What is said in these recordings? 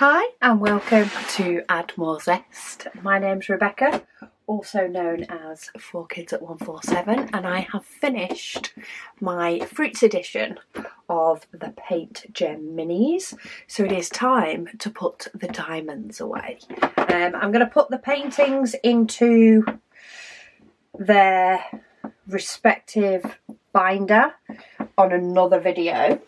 Hi and welcome to Add More Zest. My name's Rebecca, also known as 4Kids at 147, and I have finished my Fruits edition of the PaintGem minis. So it is time to put the diamonds away. I'm going to put the paintings into their respective binder on another video,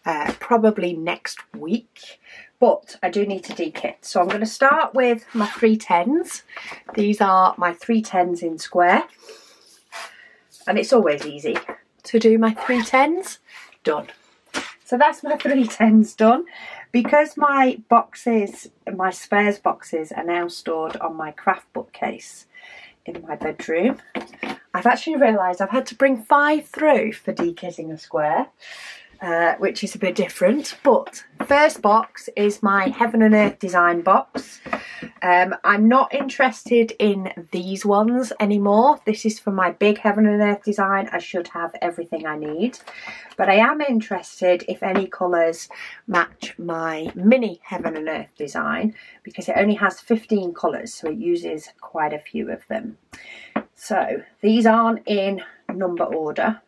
probably next week. But I do need to dekit. So I'm going to start with my 310s. These are my 310s in square. And it's always easy to do my 310s. Done. So that's my 310s done. Because my boxes, my spares boxes are now stored on my craft bookcase in my bedroom, I've actually realised I've had to bring 5 through for dekitting a square. Which is a bit different, but first box is my Heaven and Earth design box. I'm not interested in these ones anymore. This is for my big Heaven and Earth design. I should have everything I need, but I am interested if any colours match my mini Heaven and Earth design, because it only has 15 colours, so it uses quite a few of them. So these aren't in number order.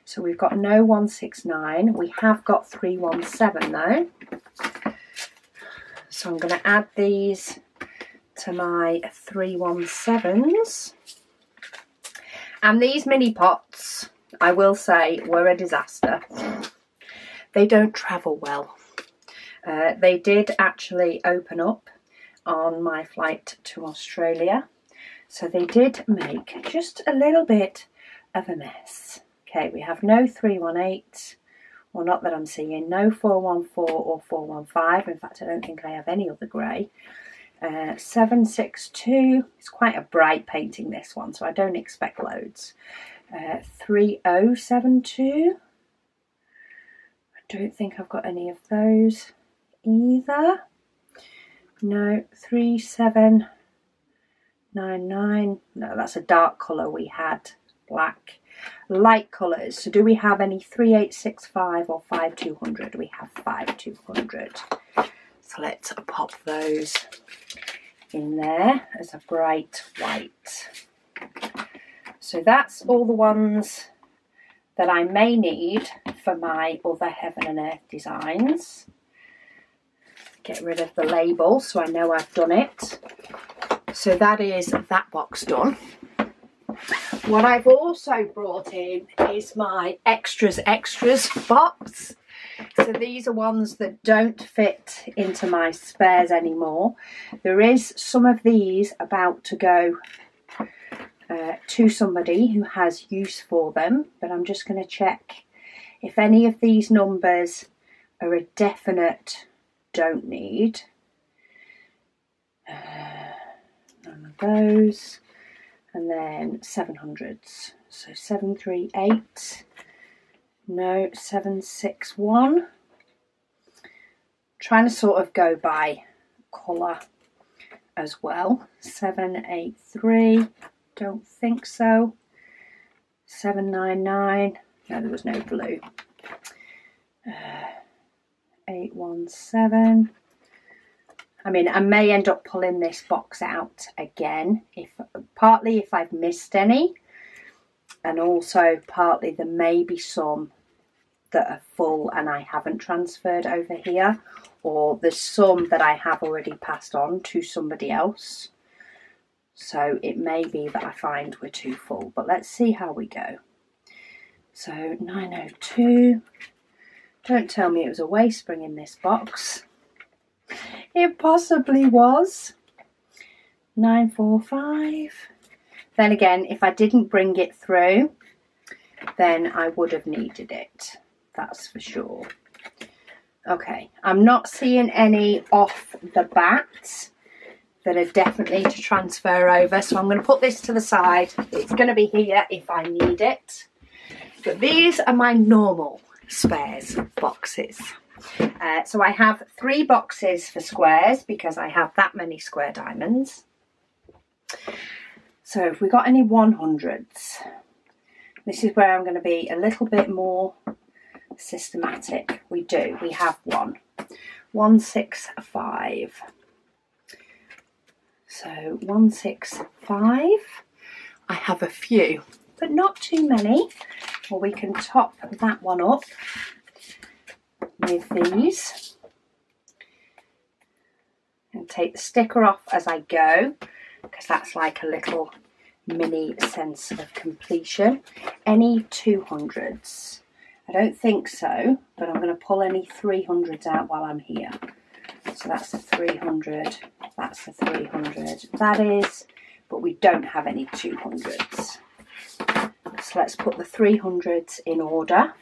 So we've got no 169, we have got 317 though. So I'm going to add these to my 317s. And these mini pots, I will say, were a disaster. They don't travel well. They did actually open up on my flight to Australia. So they did make just a little bit of a mess. Okay, we have no 318, well, not that I'm seeing, no 414 or 415. In fact, I don't think I have any other grey. 762, it's quite a bright painting, this one, so I don't expect loads. 3072, I don't think I've got any of those either. No, 3799, no, that's a dark colour we had, black. Light colours, so do we have any 3865 or 5200? We have 5200. So let's pop those in there as a bright white. So that's all the ones that I may need for my other Heaven and Earth designs. Get rid of the label so I know I've done it. So that is that box done. What I've also brought in is my extras box. So these are ones that don't fit into my spares anymore. There is some of these about to go to somebody who has use for them, but I'm just going to check if any of these numbers are a definite don't need. None of those. And then 700s, so 738, no, 761. Trying to sort of go by colour as well. 783, don't think so. 799, no, there was no blue. 817. I mean, I may end up pulling this box out again, partly if I've missed any, and also partly there may be some that are full and I haven't transferred over here, or there's some that I have already passed on to somebody else. So it may be that I find we're too full, but let's see how we go. So 902, don't tell me it was a waste bringing this box. It possibly was. 945. Then again, if I didn't bring it through, then I would have needed it. That's for sure. Okay, I'm not seeing any off the bat that are definitely to transfer over. So I'm going to put this to the side. It's going to be here if I need it. But these are my normal spares boxes. So I have 3 boxes for squares because I have that many square diamonds. So if we got any 100s, this is where I'm going to be a little bit more systematic. We do. We have one. 165. So 165. I have a few, but not too many. Well, we can top that one up with these and take the sticker off as I go, because that's like a little mini sense of completion. Any 200s? I don't think so, but I'm going to pull any 300s out while I'm here. So that's a 300, that's a 300, that is, but we don't have any 200s. So let's put the 300s in order.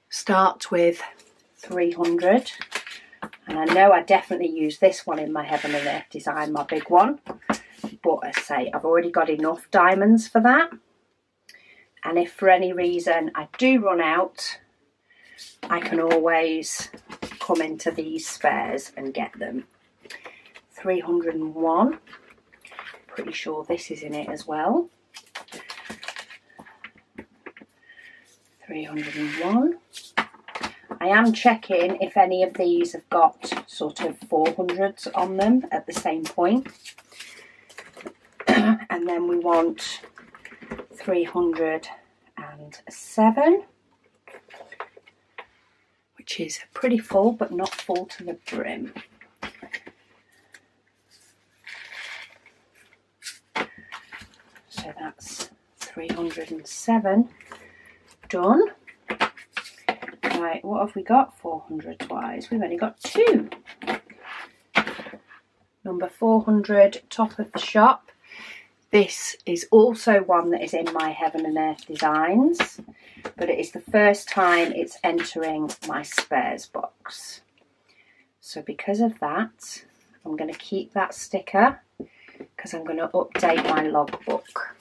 Start with 300, and I know I definitely use this one in my Heaven and Earth design, my big one, but as I say, I've already got enough diamonds for that, and if for any reason I do run out, I can always come into these spares and get them. 301, pretty sure this is in it as well. 301. I am checking if any of these have got sort of 400s on them at the same point. And then we want 307, which is pretty full, but not full to the brim. So that's 307 done. Right, what have we got 400 wise? We've only got 2. Number 400, top of the shop. This is also one that is in my Heaven and Earth designs, but it is the first time it's entering my spares box. So because of that, I'm going to keep that sticker because I'm going to update my logbook.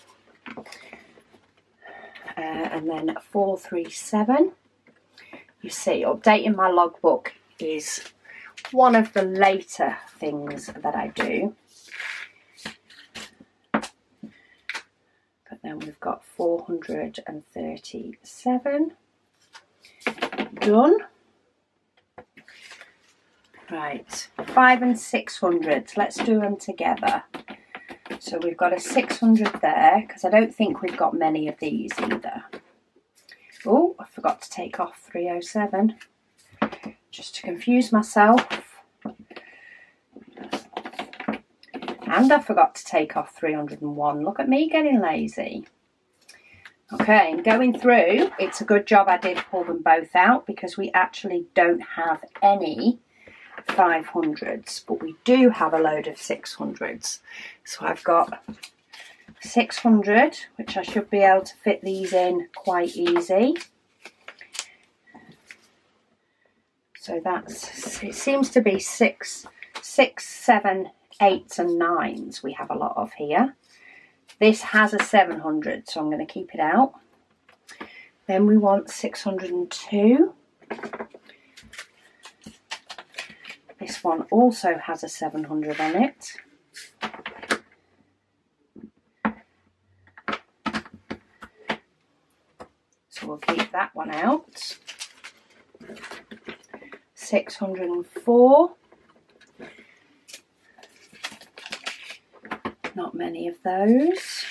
And then 437. You see, updating my logbook is one of the later things that I do. But then we've got 437 done. Right, 5 and 600. Let's do them together. So we've got a 600 there, because I don't think we've got many of these either. Oh, I forgot to take off 307, just to confuse myself. And I forgot to take off 301. Look at me getting lazy. Okay, and going through, it's a good job I did pull them both out, because we actually don't have any 500s, but we do have a load of 600s. So I've got 600, which I should be able to fit these in quite easy. So that's, it seems to be 6, 7, 8s and 9s we have a lot of here. This has a 700, so I'm going to keep it out. Then we want 602. This one also has a 700 on it. So we'll keep that one out. 604. Not many of those.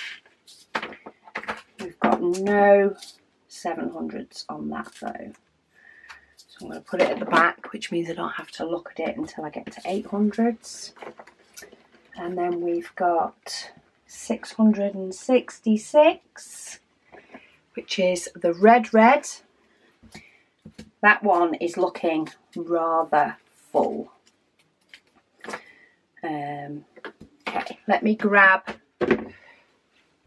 We've got no 700s on that though. So I'm going to put it at the back, which means I don't have to look at it until I get to 800s. And then we've got 666, which is the red. That one is looking rather full. Okay, let me grab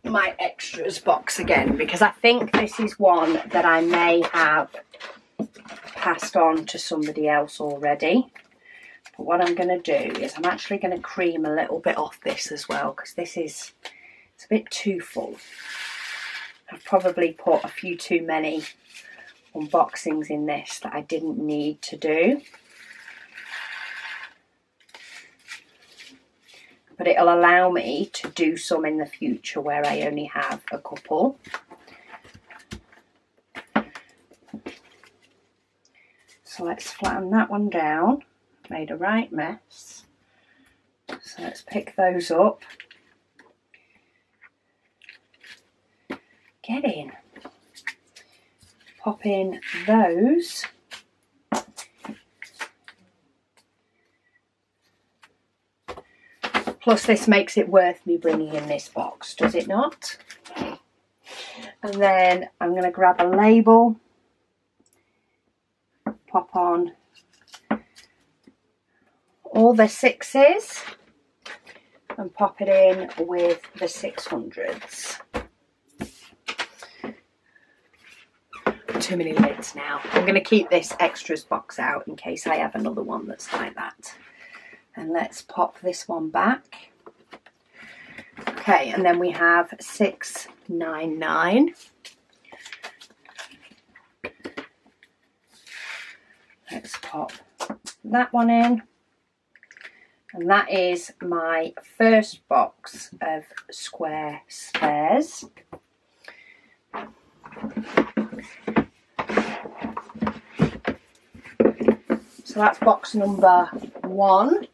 my extras box again, because I think this is one that I may have passed on to somebody else already. But what I'm going to do is I'm actually going to cream a little bit off this as well, because this is, it's a bit too full. I've probably put a few too many unboxings in this that I didn't need to do. But it'll allow me to do some in the future where I only have a couple. So let's flatten that one down. Made a right mess. So let's pick those up. Get in. Pop in those. Plus this makes it worth me bringing in this box, does it not? And then I'm going to grab a label, pop on all the 6s and pop it in with the 600s. Too many lids now. I'm going to keep this extras box out in case I have another one that's like that. And let's pop this one back. Okay, and then we have 699. Let's pop that one in. And that is my first box of square spares. So that's box number 1.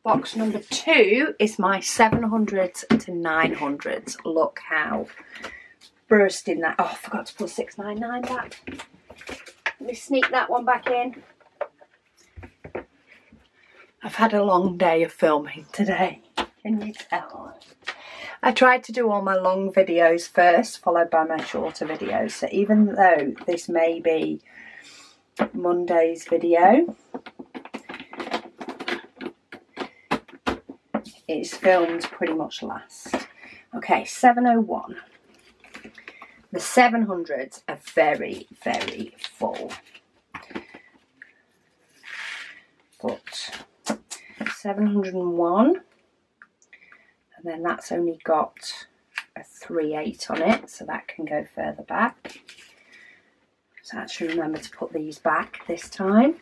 Box number 2 is my 700s to 900s. Look how bursting that. Oh, I forgot to put 699 back. Let me sneak that one back in. I've had a long day of filming today. Can you tell? I tried to do all my long videos first, followed by my shorter videos. So even though this may be Monday's video, it's filmed pretty much last. Okay, 701. The 700s are very, very full. But 701, and then that's only got a 3/8 on it, so that can go further back. So actually remember to put these back this time.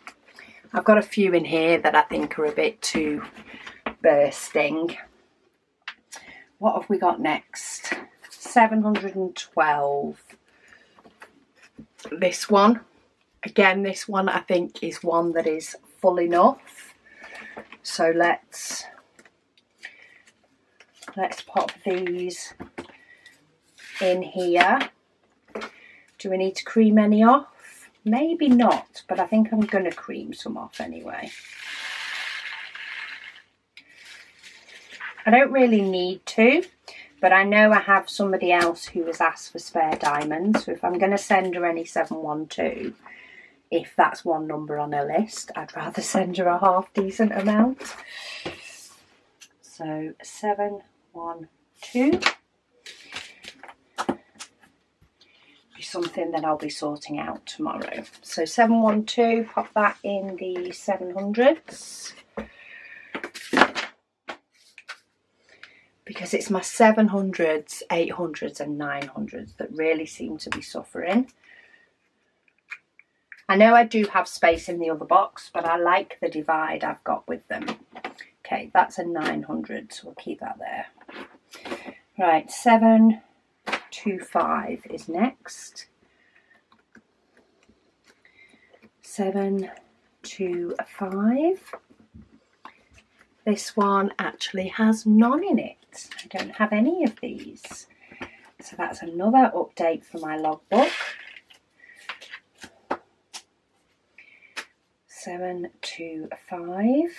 I've got a few in here that I think are a bit too bursting. What have we got next? 712. This one. Again, this one I think is one that is full enough. So let's pop these in here. Do we need to cream any off? Maybe not, but I think I'm going to cream some off anyway. I don't really need to, but I know I have somebody else who has asked for spare diamonds, so if I'm going to send her any 712, if that's one number on her list, I'd rather send her a half decent amount. So 712 be something that I'll be sorting out tomorrow. So 712, pop that in the 700s. Because it's my 700s, 800s and 900s that really seem to be suffering. I know I do have space in the other box, but I like the divide I've got with them. Okay, that's a 900, so we'll keep that there. Right, 725 is next. 725. This one actually has none in it. I don't have any of these. So that's another update for my logbook. 725.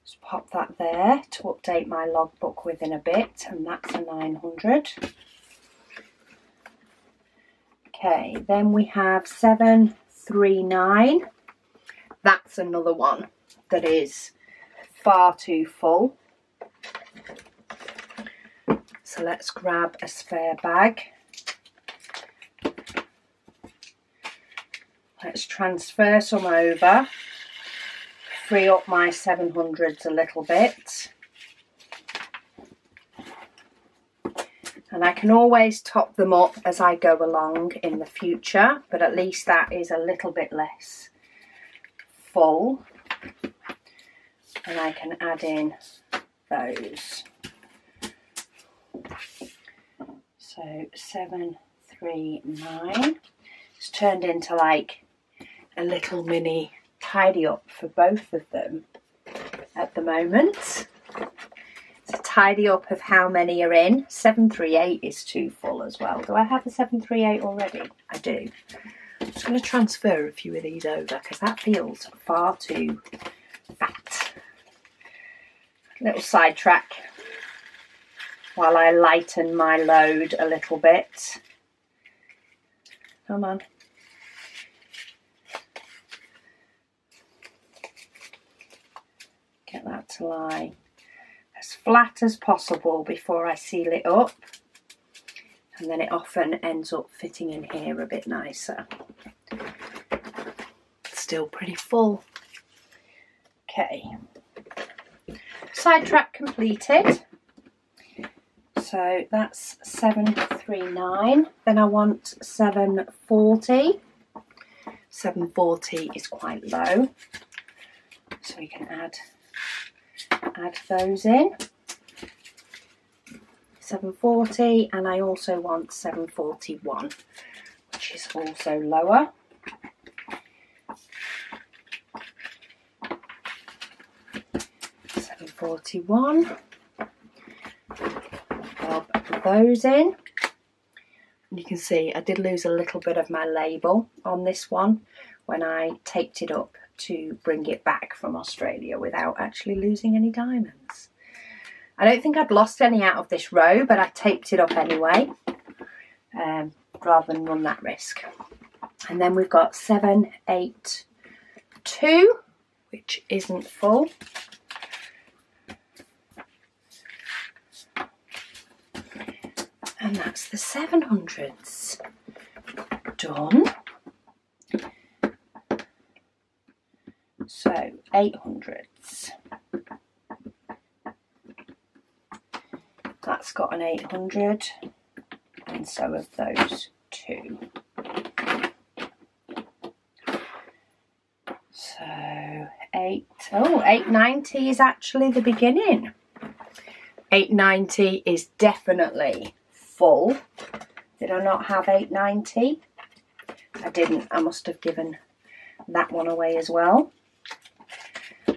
Just pop that there to update my logbook within a bit, and that's a 900. Okay, then we have 739. That's another one that is far too full. So let's grab a spare bag. Let's transfer some over, free up my 700s a little bit. And I can always top them up as I go along in the future, but at least that is a little bit less full. And I can add in those. So 739. It's turned into like a little mini tidy up for both of them at the moment. It's a tidy up of how many are in. 738 is too full as well. Do I have a 738 already? I do. I'm just going to transfer a few of these over because that feels far too fat. Little sidetrack while I lighten my load a little bit. Come on. Get that to lie as flat as possible before I seal it up. And then it often ends up fitting in here a bit nicer. Still pretty full. Okay. Sidetrack completed. So that's 739. Then I want 740. 740 is quite low. So we can add those in. 740, and I also want 741, which is also lower. $741. Bob those in. And you can see I did lose a little bit of my label on this one when I taped it up to bring it back from Australia without actually losing any diamonds. I don't think I'd lost any out of this row, but I taped it up anyway, rather than run that risk. And then we've got 782, which isn't full. And that's the 700s done. So 800s. That's got an 800, and so have those two. So 890 is actually the beginning. 890 is definitely full. Did I not have 890? I didn't. I must have given that one away as well.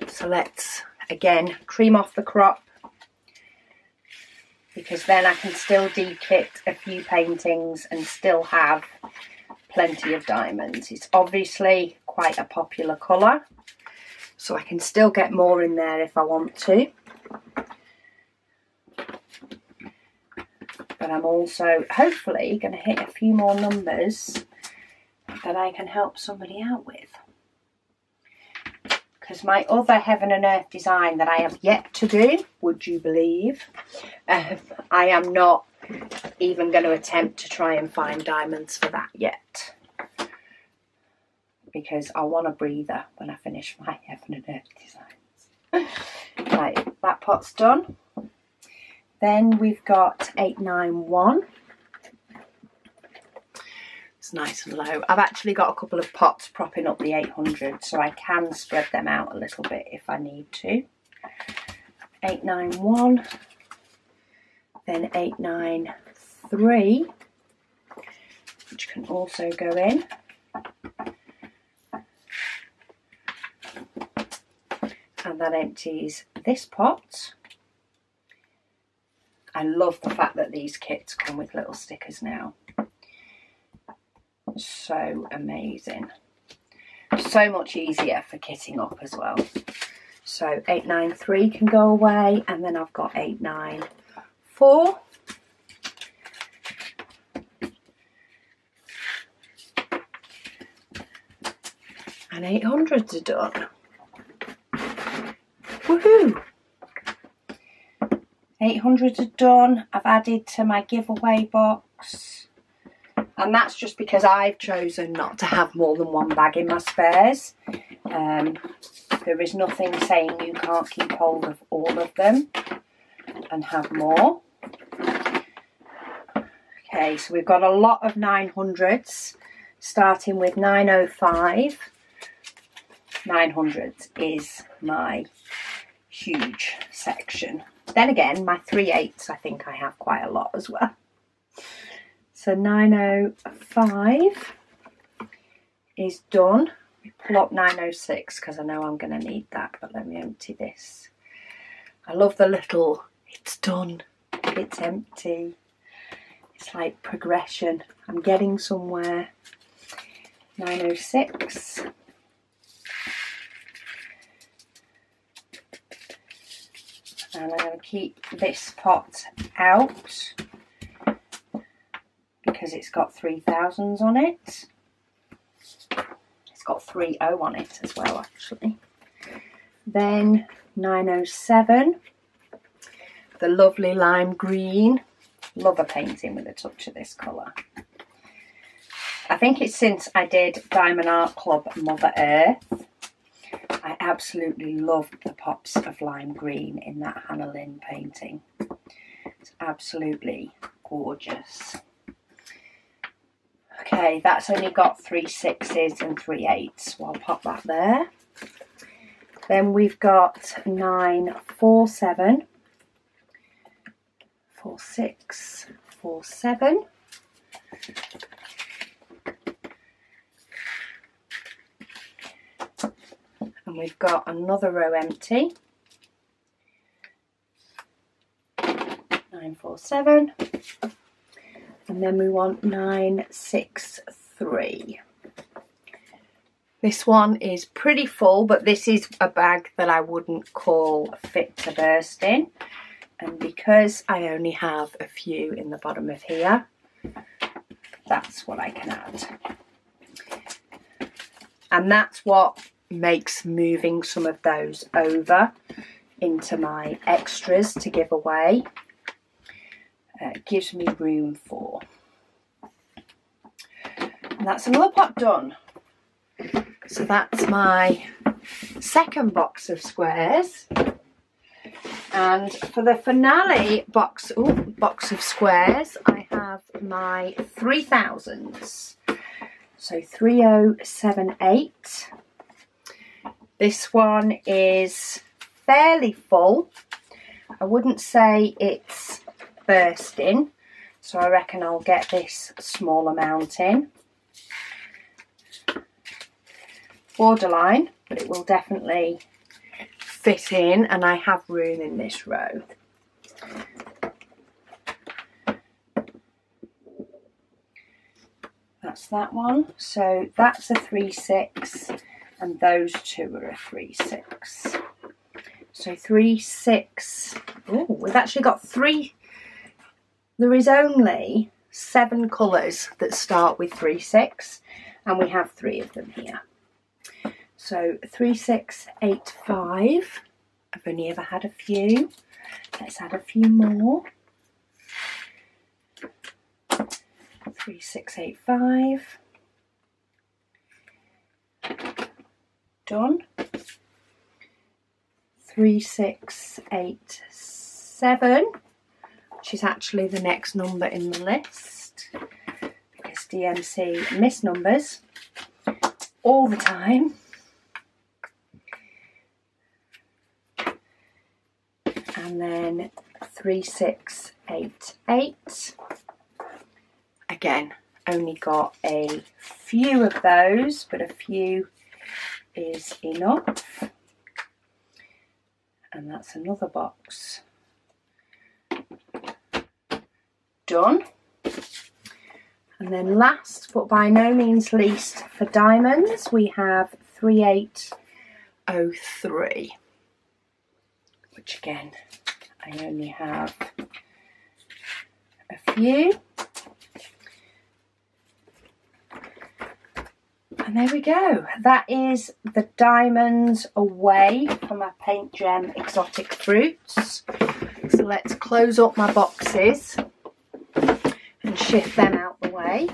So let's again cream off the crop, because then I can still dekit a few paintings and still have plenty of diamonds. It's obviously quite a popular colour, so I can still get more in there if I want to. But I'm also hopefully going to hit a few more numbers that I can help somebody out with. Because my other Heaven and Earth design that I have yet to do, would you believe, I am not even going to attempt to try and find diamonds for that yet. Because I want a breather when I finish my Heaven and Earth designs. Right, that pot's done. Then we've got 891. It's nice and low. I've actually got a couple of pots propping up the 800, so I can spread them out a little bit if I need to. 891, then 893, which can also go in. And that empties this pot. I love the fact that these kits come with little stickers now. So amazing. So much easier for kitting up as well. So 893 can go away, and then I've got 894. And 800s are done. Woohoo! 800s are done. I've added to my giveaway box. And that's just because I've chosen not to have more than one bag in my spares. There is nothing saying you can't keep hold of all of them and have more. Okay, so we've got a lot of 900s, starting with 905. 900s is my huge section. Then again, my 3/8s, I think I have quite a lot as well. So 905 is done. Pull up 906 because I know I'm going to need that, but let me empty this. I love the little, it's done, it's empty. It's like progression. I'm getting somewhere. 906. And I'm going to keep this pot out because it's got 3000s on it. It's got 30 on it as well, actually. Then 907, the lovely lime green. Love a painting with a touch of this colour. I think it's since I did Diamond Art Club Mother Earth. I absolutely loved the pops of lime green in that Hannah Lynn painting. It's absolutely gorgeous. Okay, that's only got 3 6s and 3 8s, so I'll pop that there. Then we've got 947, 46, 47. And we've got another row empty. 947. And then we want 963. This one is pretty full, but this is a bag that I wouldn't call fit to burst in. And because I only have a few in the bottom of here, that's what I can add. And that's what makes moving some of those over into my extras to give away. Gives me room for. And that's another pot done. So that's my second box of squares. And for the finale box of squares, I have my 3000s. So 3078. This one is fairly full. I wouldn't say it's bursting, so I reckon I'll get this small amount in. Borderline, but it will definitely fit in, and I have room in this row. That's that one. So that's a 3 6, and those two are a 3 6. So 3 6. Oh, we've actually got 3. There is only 7 colours that start with 3 6, and we have 3 of them here. So 3685. I've only ever had a few. Let's add a few more. 3685. Done. 3687, which is actually the next number in the list because DMC misnumbers all the time. And then 3688. Again, only got a few of those, but a few is enough. And that's another box done. And then last, but by no means least, for diamonds, we have 3803. Which again, I only have a few. And there we go. That is the diamonds away from my PaintGem exotic fruits. So let's close up my boxes and shift them out the way.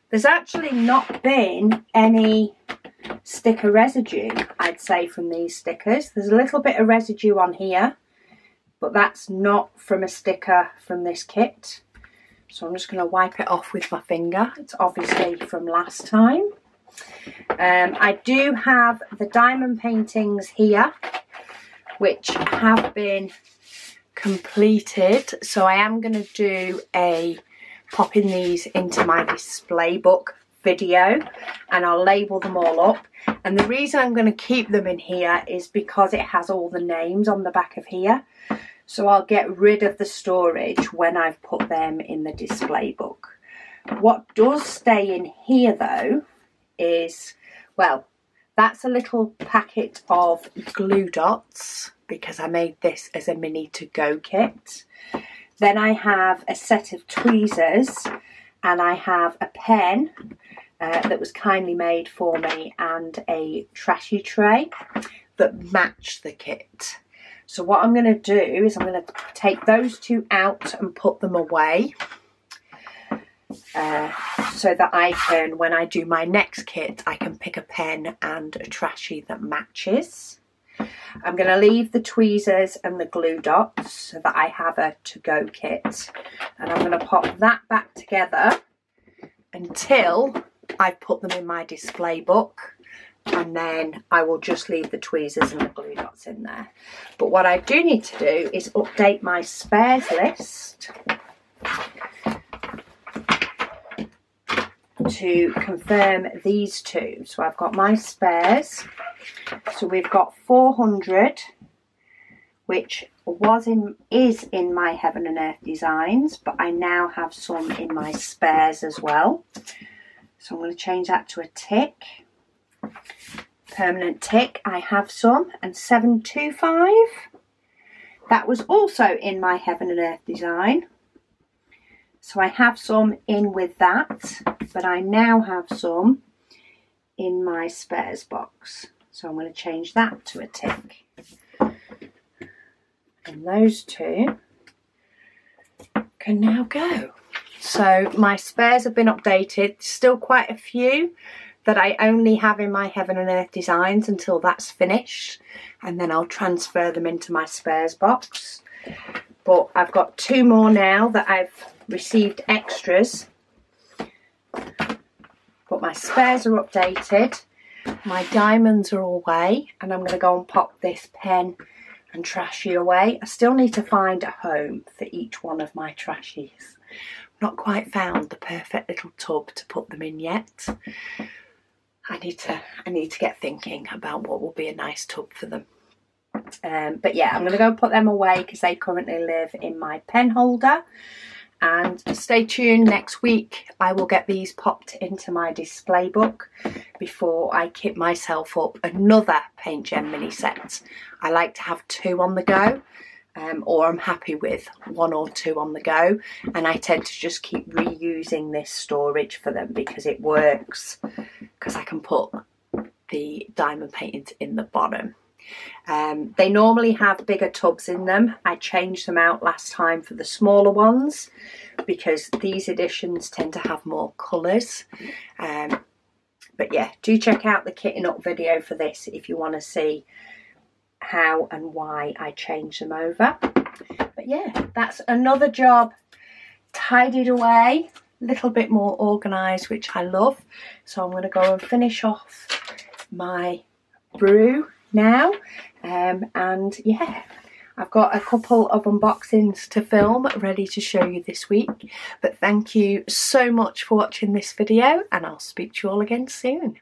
There's actually not been any sticker residue, I'd say, from these stickers. There's a little bit of residue on here, but that's not from a sticker from this kit. So I'm just going to wipe it off with my finger. It's obviously from last time. I do have the diamond paintings here, which have been completed. So I am going to do a popping these into my display book video, and I'll label them all up. And the reason I'm going to keep them in here is because it has all the names on the back of here. So I'll get rid of the storage when I've put them in the display book. What does stay in here though is, well, that's a little packet of glue dots because I made this as a mini to-go kit. Then I have a set of tweezers, and I have a pen that was kindly made for me, and a trashy tray that match the kit. So what I'm going to do is I'm going to take those two out and put them away so that I can, when I do my next kit, I can pick a pen and a trashy that matches. I'm going to leave the tweezers and the glue dots so that I have a to-go kit, and I'm going to pop that back together until I've put them in my display book, and then I will just leave the tweezers and the glue dots in there. But what I do need to do is update my spares list to confirm these two. So I've got my spares. So we've got 400, which is in my Heaven and Earth designs, but I now have some in my spares as well. So I'm going to change that to a tick. Permanent tick, I have some, and 725. That was also in my Heaven and Earth design. So I have some in with that, but I now have some in my spares box. So I'm going to change that to a tick. And those two can now go. So my spares have been updated. Still quite a few that I only have in my Heaven and Earth designs until that's finished, and then I'll transfer them into my spares box. But I've got two more now that I've received extras. But my spares are updated. My diamonds are away, and I'm going to go and pop this pen and trashy away. I still need to find a home for each one of my trashies. Not quite found the perfect little tub to put them in yet. I need to get thinking about what will be a nice tub for them. But yeah, I'm going to go put them away because they currently live in my pen holder. And stay tuned, next week I will get these popped into my display book before I kit myself up another PaintGem mini set. I like to have two on the go, or I'm happy with one or two on the go, and I tend to just keep reusing this storage for them because it works, because I can put the diamond paintings in the bottom. They normally have bigger tubs in them. I changed them out last time for the smaller ones because these editions tend to have more colours. But yeah, do check out the kitting up video for this if you want to see how and why I changed them over. But yeah, that's another job tidied away, a little bit more organised, which I love. So I'm going to go and finish off my brew now, and yeah, I've got a couple of unboxings to film ready to show you this week. But thank you so much for watching this video, and I'll speak to you all again soon.